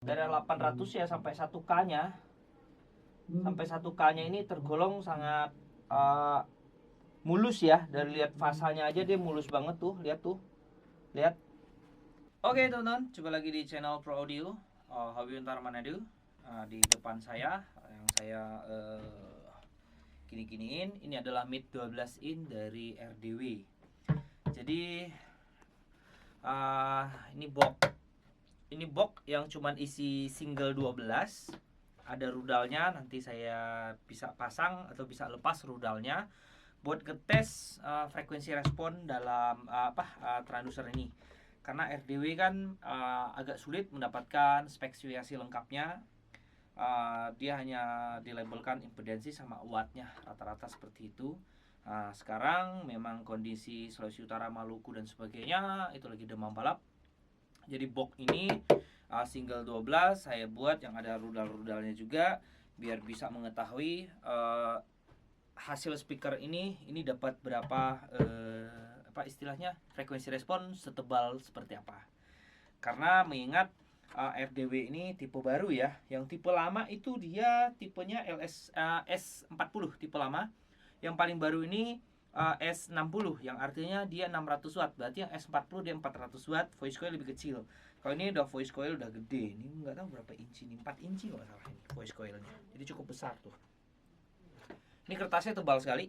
dari 800 ya sampai 1K-nya. Sampai 1K-nya ini tergolong sangat mulus ya. Dari lihat fasanya aja dia mulus banget tuh, lihat tuh. Lihat. Oke teman-teman, coba lagi di channel Pro Audio, Habibuntar Manado. Di depan saya yang saya gini-giniin ini adalah mic 12 in dari RDW. Jadi ini box yang cuman isi single 12. Ada rudalnya, nanti saya bisa pasang atau bisa lepas rudalnya buat ngetes frekuensi respon dalam transducer ini. Karena RDW kan agak sulit mendapatkan spesifikasi lengkapnya. Dia hanya dilabelkan impedansi sama wattnya, rata-rata seperti itu. Sekarang memang kondisi Sulawesi Utara, Maluku dan sebagainya itu lagi demam balap. Jadi box ini single 12 saya buat yang ada rudal-rudalnya juga biar bisa mengetahui hasil speaker ini dapat berapa istilahnya frekuensi respon setebal seperti apa. Karena mengingat RDW ini tipe baru ya. Yang tipe lama itu dia tipenya S40 tipe lama. Yang paling baru ini S60 yang artinya dia 600 watt. Berarti yang S40 dia 400 watt, voice coil lebih kecil. Kalau ini udah voice coil udah gede. Ini nggak tahu berapa inci nih, 4 inci kalau salah ini voice coilnya. Jadi cukup besar tuh. Ini kertasnya tebal sekali.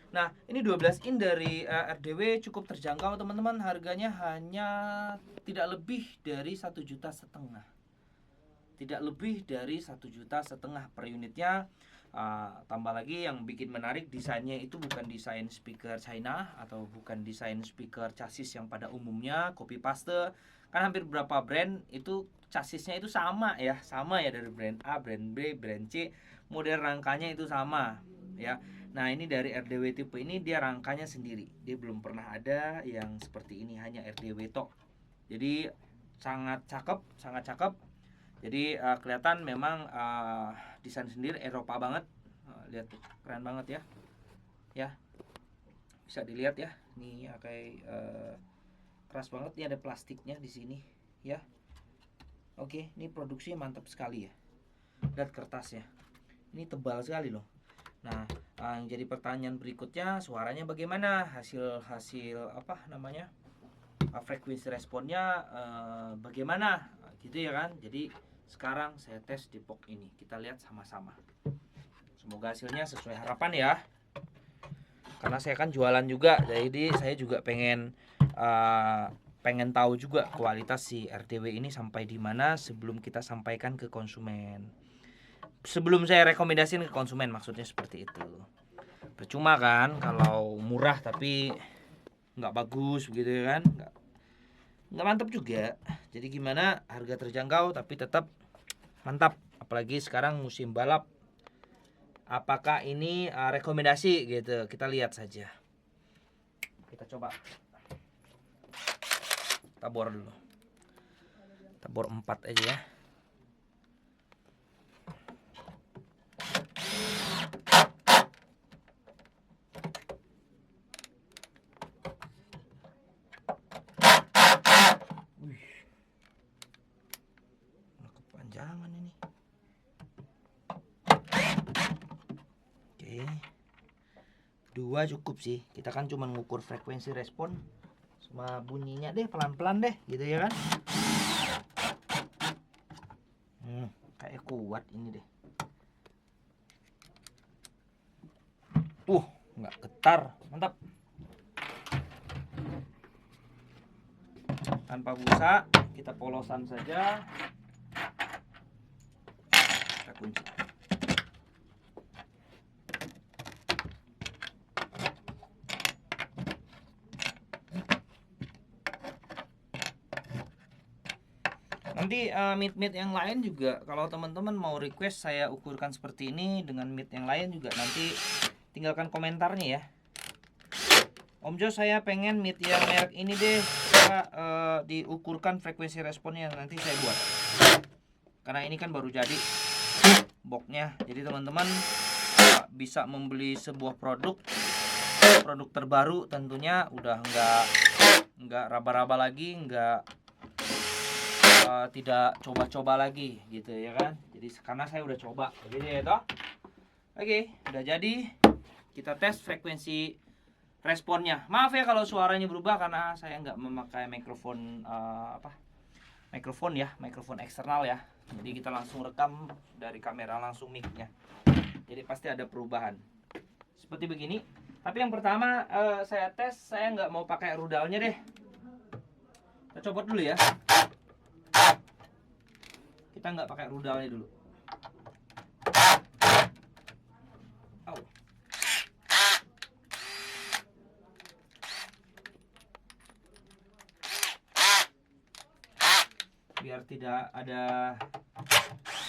Nah, ini 12 in dari RDW cukup terjangkau teman-teman. Harganya hanya tidak lebih dari 1,5 juta. Tidak lebih dari 1,5 juta per unitnya. Tambah lagi yang bikin menarik, desainnya itu bukan desain speaker China atau bukan desain speaker chassis yang pada umumnya copy paste. Kan hampir beberapa brand itu chassisnya itu sama ya dari brand A, brand B, brand C, model rangkanya itu sama ya. Nah, ini dari RDW tipe ini dia rangkanya sendiri. Dia belum pernah ada yang seperti ini, hanya RDW tok. Jadi sangat cakep. Jadi kelihatan memang desain sendiri Eropa banget. Lihat tuh, keren banget ya. Ya. Bisa dilihat ya. Ini kayak keras banget, nih ada plastiknya di sini ya. Oke, ini produksinya mantap sekali ya. Lihat kertasnya. Ini tebal sekali loh. Nah, yang jadi pertanyaan berikutnya, suaranya bagaimana? Hasil frekuensi responnya bagaimana? Gitu ya kan. Jadi sekarang saya tes di box ini. Kita lihat sama-sama. Semoga hasilnya sesuai harapan ya. Karena saya kan jualan juga, jadi saya juga pengen tahu juga kualitas si RDW ini sampai di mana sebelum kita sampaikan ke konsumen. Sebelum saya rekomendasiin ke konsumen, maksudnya seperti itu. Percuma kan kalau murah tapi nggak bagus begitu kan, nggak mantap juga. Jadi gimana, harga terjangkau tapi tetap mantap. Apalagi sekarang musim balap. Apakah ini rekomendasi gitu? Kita lihat saja. Kita coba. Kita bor dulu. Kita bor 4 aja ya. Kepanjangan ini. Oke. 2 cukup sih. Kita kan cuma ngukur frekuensi respon sama bunyinya deh, pelan-pelan deh gitu ya kan. Kayak kuat ini deh. Nggak getar, mantap. Tanpa busa, kita polosan saja. Kita kunci. Nanti mic yang lain juga, kalau teman-teman mau request saya ukurkan seperti ini dengan mic yang lain juga, nanti tinggalkan komentarnya ya. Om Jo, saya pengen mic yang merek ini deh, diukurkan frekuensi responnya, nanti saya buat. Karena ini kan baru jadi boxnya, jadi teman-teman bisa membeli sebuah produk terbaru, tentunya udah nggak raba-raba lagi, nggak tidak coba-coba lagi gitu ya kan. Jadi karena saya udah coba gitu ya toh. Oke, udah jadi. Kita tes frekuensi responnya. Maaf ya kalau suaranya berubah karena saya nggak memakai mikrofon mikrofon eksternal ya. Jadi kita langsung rekam dari kamera langsung mic-nya. Jadi pasti ada perubahan. Seperti begini. Tapi yang pertama saya tes, saya nggak mau pakai rudalnya deh. Kita copot dulu ya. Kita nggak pakai rudalnya dulu.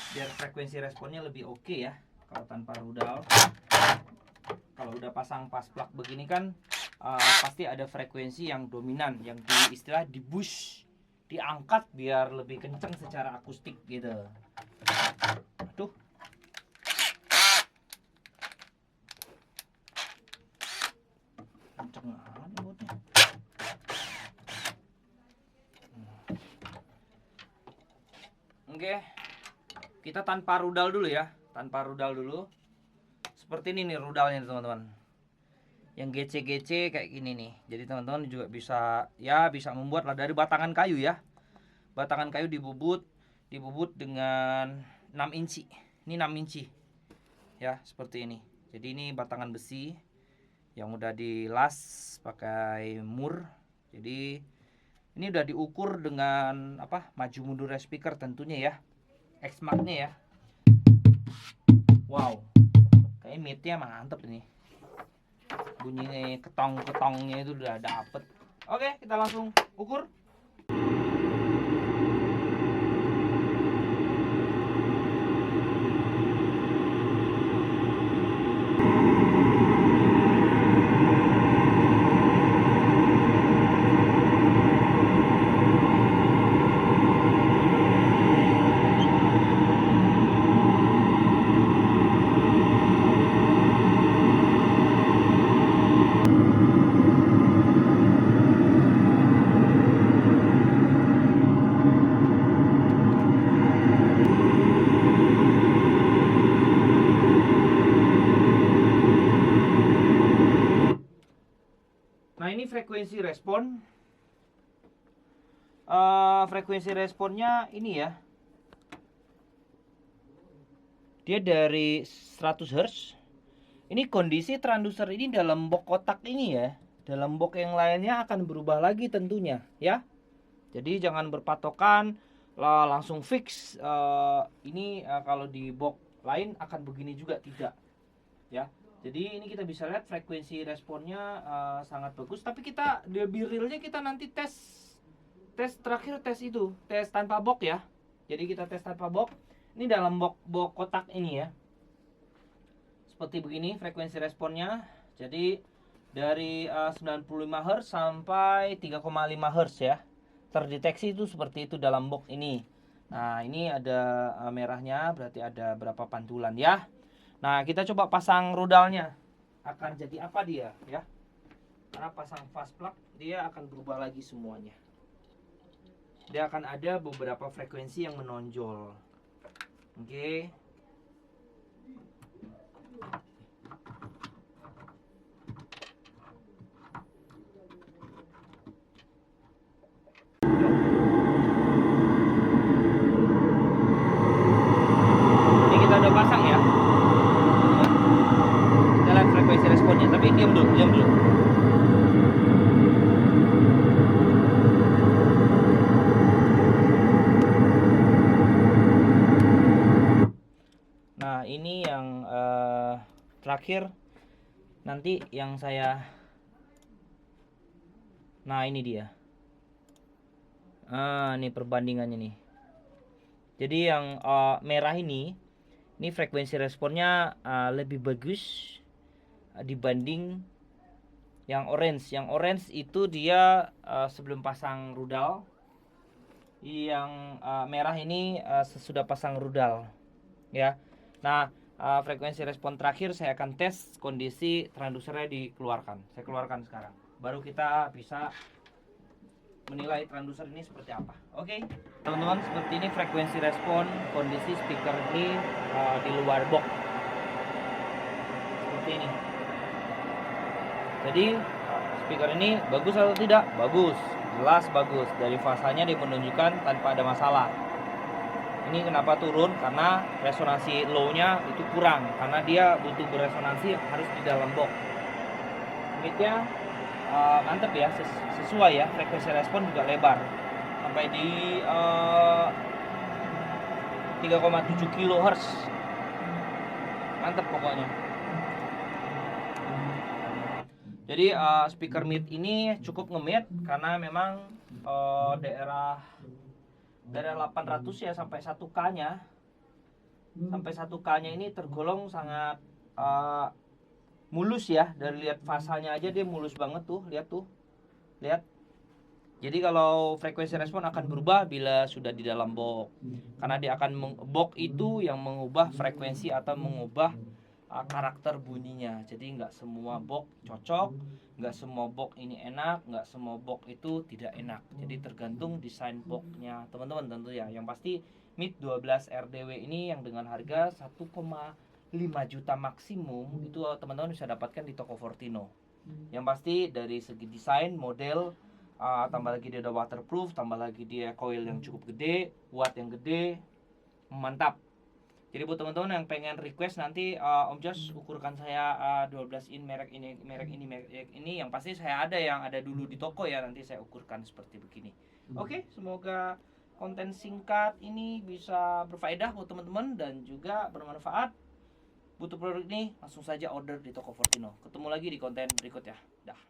Biar frekuensi responnya lebih oke ya kalau tanpa rudal. Kalau udah pasang pas plug begini kan pasti ada frekuensi yang dominan, yang istilah di boost, diangkat biar lebih kencang secara akustik gitu. Aduh. Kenceng banget buatnya. Oke. Kita tanpa rudal dulu ya. Tanpa rudal dulu. Seperti ini nih rudalnya teman-teman. Yang GC-GC kayak gini nih. Jadi teman-teman juga bisa membuat lah dari batangan kayu ya. Batangan kayu dibubut dengan 6 inci. Ini 6 inci. Ya, seperti ini. Jadi ini batangan besi yang udah dilas pakai mur. Jadi ini udah diukur dengan maju mundur speaker tentunya ya. X-Mark-nya ya. Wow. Kayaknya mid-nya mantep ini. Bunyi ketong-ketongnya itu udah dapet. Oke, kita langsung ukur. Nah ini frekuensi respon. Frekuensi responnya ini ya. Dia dari 100 Hz. Ini kondisi transducer ini dalam box kotak ini ya. Dalam box yang lainnya akan berubah lagi tentunya ya. Jadi jangan berpatokan langsung fix ini kalau di box lain akan begini juga, tidak ya. Jadi ini kita bisa lihat frekuensi responnya sangat bagus. Tapi kita lebih realnya kita nanti tes terakhir, tes tanpa box ya. Jadi kita tes tanpa box. Ini dalam box kotak ini ya. Seperti begini frekuensi responnya. Jadi dari 95 Hz sampai 3,5 Hz ya. Terdeteksi itu seperti itu dalam box ini. Nah ini ada merahnya, berarti ada berapa pantulan ya. Nah kita coba pasang rudalnya. Akan jadi apa dia ya. Karena pasang fast plug dia akan berubah lagi semuanya. Dia akan ada beberapa frekuensi yang menonjol. Oke. Pasang ya. Kita lihat frekuensi responnya, tapi diam dulu. Nah ini yang terakhir nanti yang saya. Nah ini dia. Ini perbandingannya nih. Jadi yang merah ini frekuensi responnya lebih bagus dibanding yang orange. Yang orange itu dia sebelum pasang rudal. Yang merah ini sesudah pasang rudal ya. Nah frekuensi respon terakhir saya akan tes kondisi transducernya dikeluarkan. Saya keluarkan sekarang. Baru kita bisa menilai transducer ini seperti apa. Oke, teman-teman, seperti ini frekuensi respon kondisi speaker ini di luar box. Seperti ini. Jadi speaker ini bagus atau tidak? Bagus, jelas bagus. Dari fasanya dia menunjukkan tanpa ada masalah. Ini kenapa turun? Karena resonansi low-nya itu kurang, karena dia butuh beresonansi harus di dalam box. Mid-nya mantep ya, sesuai ya, frekuensi respon juga lebar sampai di 3,7 kHz. Mantep pokoknya. Jadi speaker mid ini cukup nge-mid karena memang daerah 800 ya sampai 1K-nya. Sampai 1K-nya ini tergolong sangat mulus ya. Dari lihat fasanya aja dia mulus banget tuh, lihat tuh. Lihat. Jadi kalau frekuensi respon akan berubah bila sudah di dalam box. Karena dia akan box itu yang mengubah frekuensi atau mengubah karakter bunyinya. Jadi nggak semua box cocok, nggak semua box ini enak, nggak semua box itu tidak enak. Jadi tergantung desain boxnya teman-teman tentu ya. Yang pasti mid 12 RDW ini yang dengan harga 1,5 juta maksimum itu teman-teman bisa dapatkan di toko Fortino. Yang pasti dari segi desain, model, tambah lagi dia ada waterproof, tambah lagi dia coil yang cukup gede, watt yang gede, mantap. Jadi buat teman-teman yang pengen request nanti Om Jos ukurkan saya 12 in merek ini yang pasti saya ada yang ada dulu di toko ya, nanti saya ukurkan seperti begini. Oke, semoga konten singkat ini bisa berfaedah buat teman-teman dan juga bermanfaat. Butuh produk ini langsung saja order di toko Fortino. Ketemu lagi di konten berikutnya. Dah.